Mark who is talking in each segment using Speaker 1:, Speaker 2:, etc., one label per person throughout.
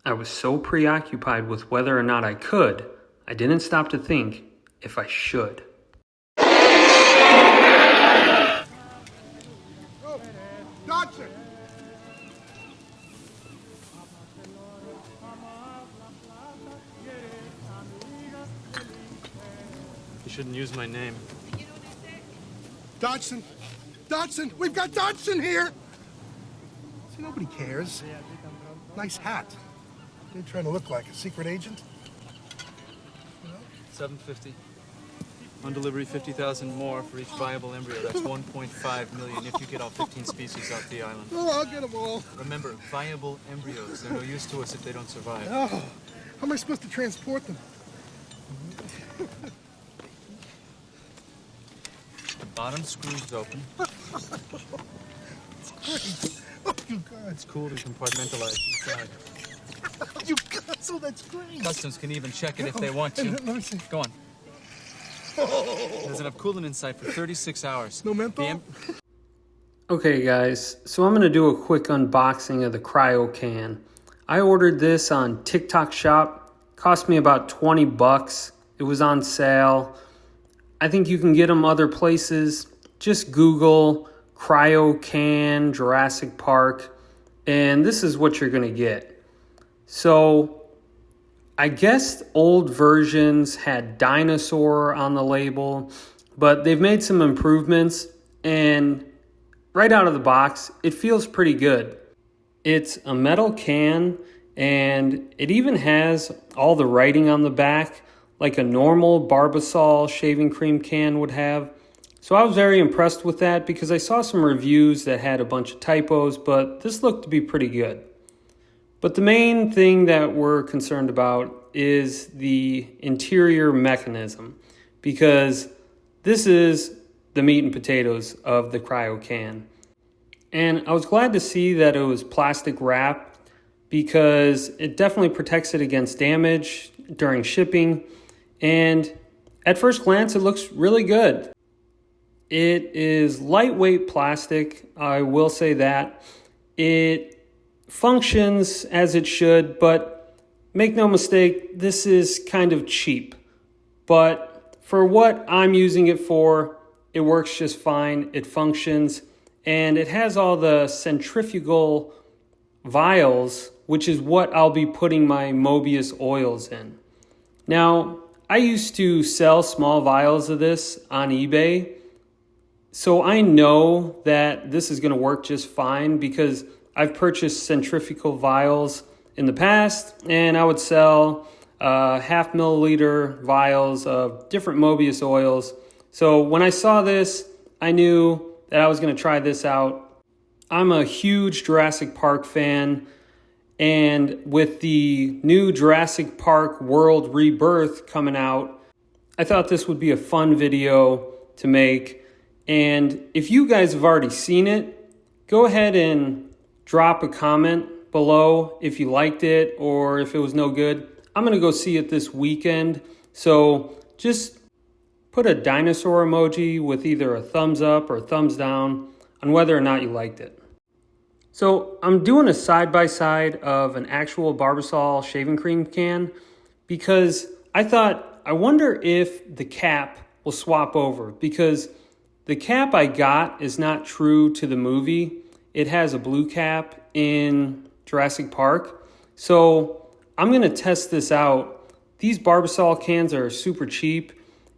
Speaker 1: I was so preoccupied with whether or not I could, I didn't stop to think if I should.
Speaker 2: Oh, Dodson!
Speaker 3: You shouldn't use my name.
Speaker 2: Dodson! Dodson! We've got Dodson here! See, nobody cares. Nice hat. You're trying to look like a secret agent? You know?
Speaker 3: $750. On delivery, 50,000 more for each viable embryo. That's 1.5 million if you get all 15 species off the island.
Speaker 2: Oh, I'll get them all.
Speaker 3: Remember, viable embryos. They're no use to us if they don't survive.
Speaker 2: Oh, how am I supposed to transport them?
Speaker 3: The bottom screw's open.
Speaker 2: It's great. Oh, you guys.
Speaker 3: It's cool to compartmentalize inside.
Speaker 2: You guys, oh, that's great.
Speaker 3: Customs can even check it if they want to.
Speaker 2: Let me see.
Speaker 3: Go on. There's enough coolant inside for 36 hours.
Speaker 2: No menthol?
Speaker 1: Okay guys, so I'm going to do a quick unboxing of the Cryo-Can. I ordered this on TikTok Shop. Cost me about 20 bucks. It was on sale. I think you can get them other places. Just Google Cryo-Can Jurassic Park, and this is what you're going to get. So I guess old versions had dinosaur on the label, but they've made some improvements, and right out of the box, it feels pretty good. It's a metal can, and it even has all the writing on the back, like a normal Barbasol shaving cream can would have. So I was very impressed with that because I saw some reviews that had a bunch of typos, but this looked to be pretty good. But the main thing that we're concerned about is the interior mechanism, because this is the meat and potatoes of the Cryo-Can. And I was glad to see that it was plastic wrap because it definitely protects it against damage during shipping. And at first glance, it looks really good. It is lightweight plastic, I will say that. It functions as it should, but make no mistake, this is kind of cheap. But for what I'm using it for, it works just fine, it functions, and it has all the centrifugal vials, which is what I'll be putting my Moebius oils in. Now, I used to sell small vials of this on eBay, so I know that this is going to work just fine because I've purchased centrifugal vials in the past, and I would sell half milliliter vials of different Moebius oils. So when I saw this, I knew that I was going to try this out. I'm a huge Jurassic Park fan, and with the new Jurassic Park World Rebirth coming out, I thought this would be a fun video to make. And if you guys have already seen it, go ahead and drop a comment below if you liked it or if it was no good. I'm going to go see it this weekend. So just put a dinosaur emoji with either a thumbs up or a thumbs down on whether or not you liked it. So I'm doing a side-by-side of an actual Barbasol shaving cream can because I wonder if the cap will swap over, because the cap I got is not true to the movie. It has a blue cap in Jurassic Park. So I'm going to test this out. These Barbasol cans are super cheap,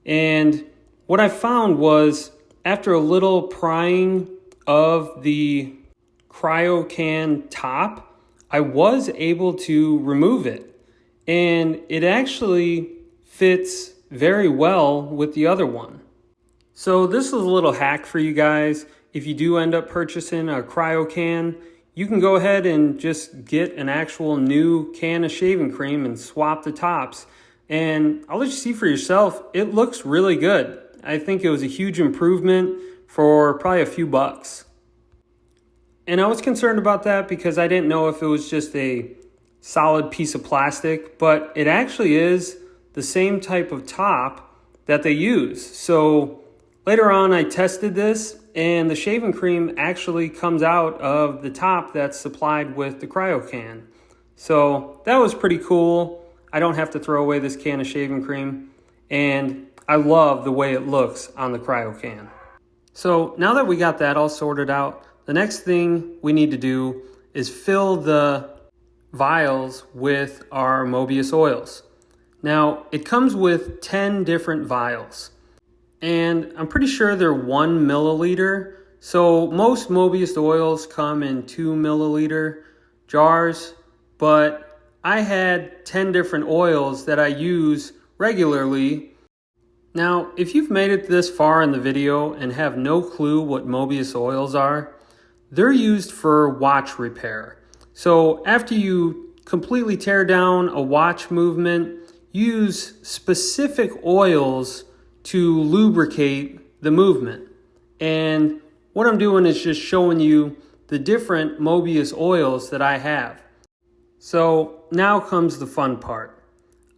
Speaker 1: and what I found was after a little prying of the Cryo-Can top, I was able to remove it, and it actually fits very well with the other one. So this is a little hack for you guys. If you do end up purchasing a Cryo-Can, you can go ahead and just get an actual new can of shaving cream and swap the tops. And I'll let you see for yourself, it looks really good. I think it was a huge improvement for probably a few bucks. And I was concerned about that because I didn't know if it was just a solid piece of plastic, but it actually is the same type of top that they use. So later on I tested this, and the shaving cream actually comes out of the top that's supplied with the Cryo-Can. So that was pretty cool. I don't have to throw away this can of shaving cream, and I love the way it looks on the Cryo-Can. So now that we got that all sorted out, the next thing we need to do is fill the vials with our Moebius oils. Now, it comes with 10 different vials, and I'm pretty sure they're 1 milliliter. So most Moebius oils come in 2 milliliter jars, but I had 10 different oils that I use regularly. Now, if you've made it this far in the video and have no clue what Moebius oils are, they're used for watch repair. So after you completely tear down a watch movement, use specific oils to lubricate the movement. And what I'm doing is just showing you the different Moebius oils that I have. So now comes the fun part.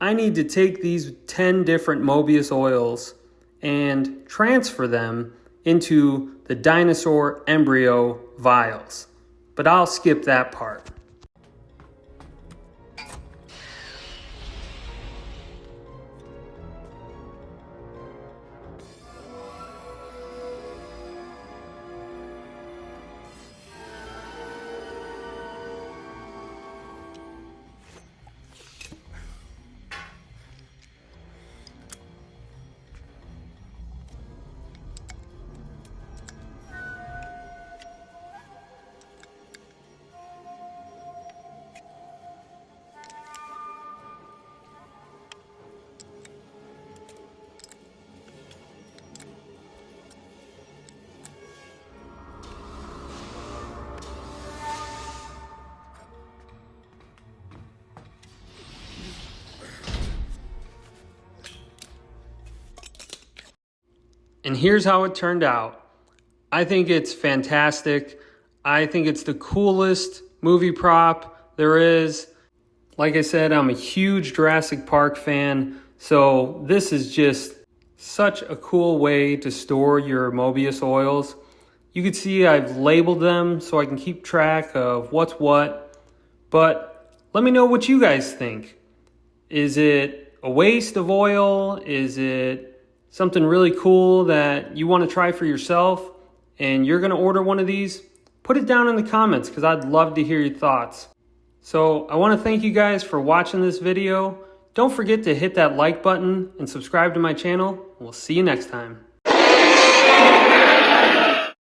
Speaker 1: I need to take these 10 different Moebius oils and transfer them into the dinosaur embryo vials. But I'll skip that part. And here's how it turned out. I think it's fantastic. I think it's the coolest movie prop there is. Like I said, I'm a huge Jurassic Park fan, so this is just such a cool way to store your Moebius oils. You can see I've labeled them so I can keep track of what's what, but let me know what you guys think. Is it a waste of oil? Is it something really cool that you want to try for yourself and you're going to order one of these? Put it down in the comments because I'd love to hear your thoughts. So I want to thank you guys for watching this video. Don't forget to hit that like button and subscribe to my channel. We'll see you next time.